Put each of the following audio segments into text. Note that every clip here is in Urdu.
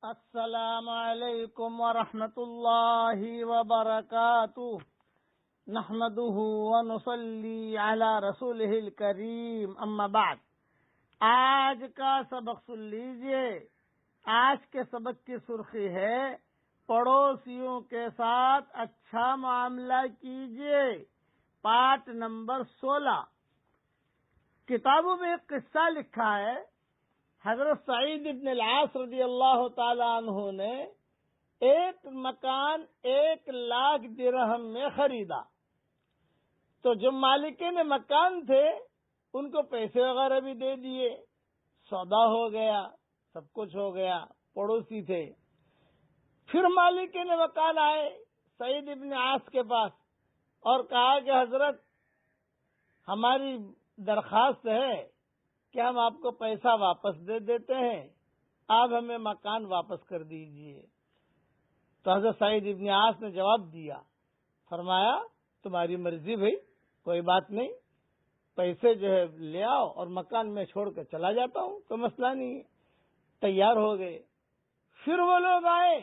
السلام علیکم ورحمۃ اللہ وبرکاتہ نحمده ونصلی علی رسولہ الکریم اما بعد۔ آج کا سبق سن لیجئے۔ آج کے سبق کی سرخی ہے پڑوسیوں کے ساتھ اچھا معاملہ کیجئے، پارٹ نمبر 16۔ کتابوں میں ایک قصہ لکھا ہے، حضرت سعید بن العاص رضی اللہ تعالی عنہ نے ایک مکان 1,00,000 درہم میں خریدا۔ تو جو مالکین مکان تھے ان کو پیسے وغیرہ بھی دے دیے، سودا ہو گیا، سب کچھ ہو گیا، پڑوسی تھے۔ پھر مالکین مکان آئے سعید بن عاص کے پاس اور کہا کہ حضرت ہماری درخواست ہے کہ ہم آپ کو پیسہ واپس دے دیتے ہیں، آپ ہمیں مکان واپس کر دیجئے۔ تو حضرت سعید بن عاص نے جواب دیا، فرمایا تمہاری مرضی بھائی، کوئی بات نہیں، پیسے جو ہے لے آؤ اور مکان میں چھوڑ کر چلا جاتا ہوں، کوئی مسئلہ نہیں ہے۔ تیار ہو گئے۔ پھر وہ لوگ آئے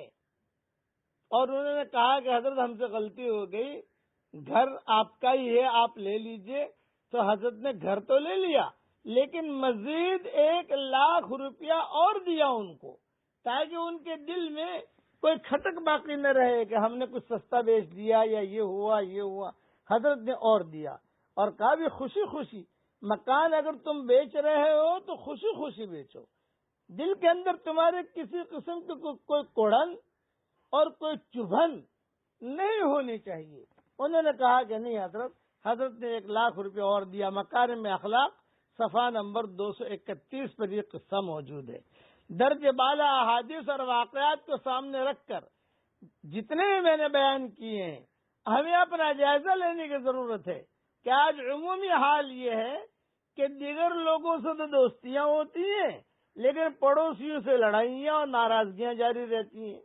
اور انہوں نے کہا کہ حضرت ہم سے غلطی ہو گئی، گھر آپ کا ہی ہے، آپ لے لیجئے۔ تو حضرت نے گھر تو لے لیا لیکن مزید 1,00,000 روپیہ اور دیا ان کو، تاکہ ان کے دل میں کوئی کھٹک باقی نہ رہے کہ ہم نے کچھ سستا بیچ دیا یا یہ ہوا۔ حضرت نے اور دیا اور کہا بھی خوشی خوشی مکان اگر تم بیچ رہے ہو تو خوشی خوشی بیچو، دل کے اندر تمہارے کسی قسم کی کوئی کوڑن اور کوئی چبھن نہیں ہونی چاہیے۔ انہوں نے کہا کہ نہیں حضرت نے 1,00,000 روپیہ اور دیا۔ مکارم اخلاق صفحہ نمبر 231 پر یہ قصہ موجود ہے۔ درج بالا احادیث اور واقعات کو سامنے رکھ کر جتنے بھی میں نے بیان کیے ہیں، ہمیں اپنا جائزہ لینے کی ضرورت ہے کہ آج عمومی حال یہ ہے کہ دیگر لوگوں سے تو دوستیاں ہوتی ہیں لیکن پڑوسیوں سے لڑائیاں اور ناراضگیاں جاری رہتی ہیں،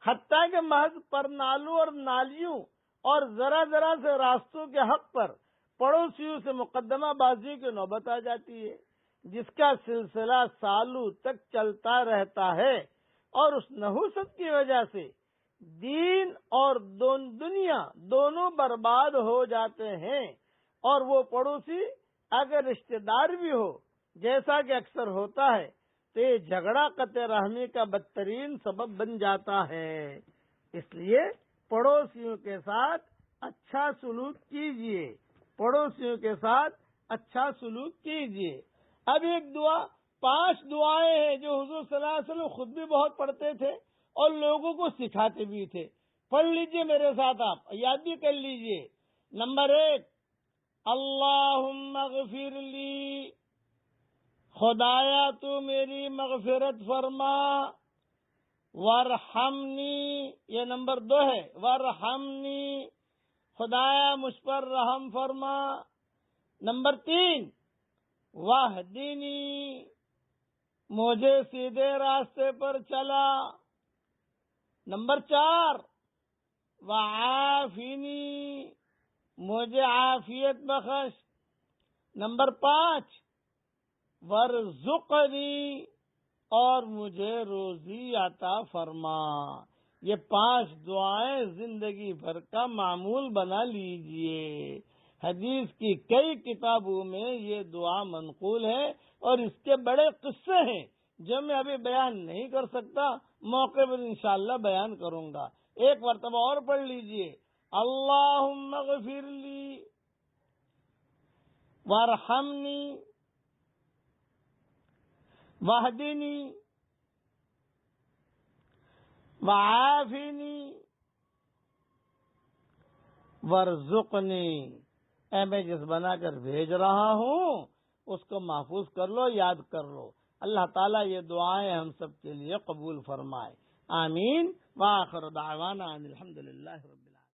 حتیٰ کہ محض پر نالوں اور نالیوں اور ذرا سے راستوں کے حق پر پڑوسیوں سے مقدمہ بازی کی نوبت آ جاتی ہے، جس کا سلسلہ سالوں تک چلتا رہتا ہے، اور اس نحوست کی وجہ سے دین اور دنیا دونوں برباد ہو جاتے ہیں، اور وہ پڑوسی اگر رشتہ دار بھی ہو جیسا کہ اکثر ہوتا ہے تو یہ جھگڑا قطع رحمی کا بدترین سبب بن جاتا ہے۔ اس لیے پڑوسیوں کے ساتھ اچھا سلوک کیجیے، پڑوسیوں کے ساتھ اچھا سلوک کیجیے۔ اب ایک دعا، 5 دعائیں ہیں جو حضور صلی اللہ علیہ وسلم خود بھی بہت پڑھتے تھے اور لوگوں کو سکھاتے بھی تھے۔ پڑھ لیجیے میرے ساتھ، آپ یاد بھی کر لیجیے۔ نمبر 1، اللہم اغفر لی، خدایا تو میری مغفرت فرما، وارحمنی، یہ نمبر 2 ہے، وارحمنی، خدایا مجھ پر رحم فرما۔ نمبر 3، واہدینی، مجھے سیدھے راستے پر چلا۔ نمبر 4، وعافینی، مجھے عافیت بخش۔ نمبر 5، ورزقنی، اور مجھے روزی عطا فرما۔ یہ 5 دعائیں زندگی بھر کا معمول بنا لیجئے۔ حدیث کی کئی کتابوں میں یہ دعا منقول ہے اور اس کے بڑے قصے ہیں جو میں ابھی بیان نہیں کر سکتا، موقع پر انشاءاللہ بیان کروں گا۔ ایک مرتبہ اور پڑھ لیجئے، اللہم اغفر لی، وارحمنی، واہدنی، وعافنی، ورزقنی۔ اے میں جس بنا کر بھیج رہا ہوں اس کو محفوظ کر لو، یاد کر لو۔ اللہ تعالیٰ یہ دعائیں ہم سب کے لیے قبول فرمائے، آمین۔ وآخر دعوانا ان الحمدللہ رب العالمین۔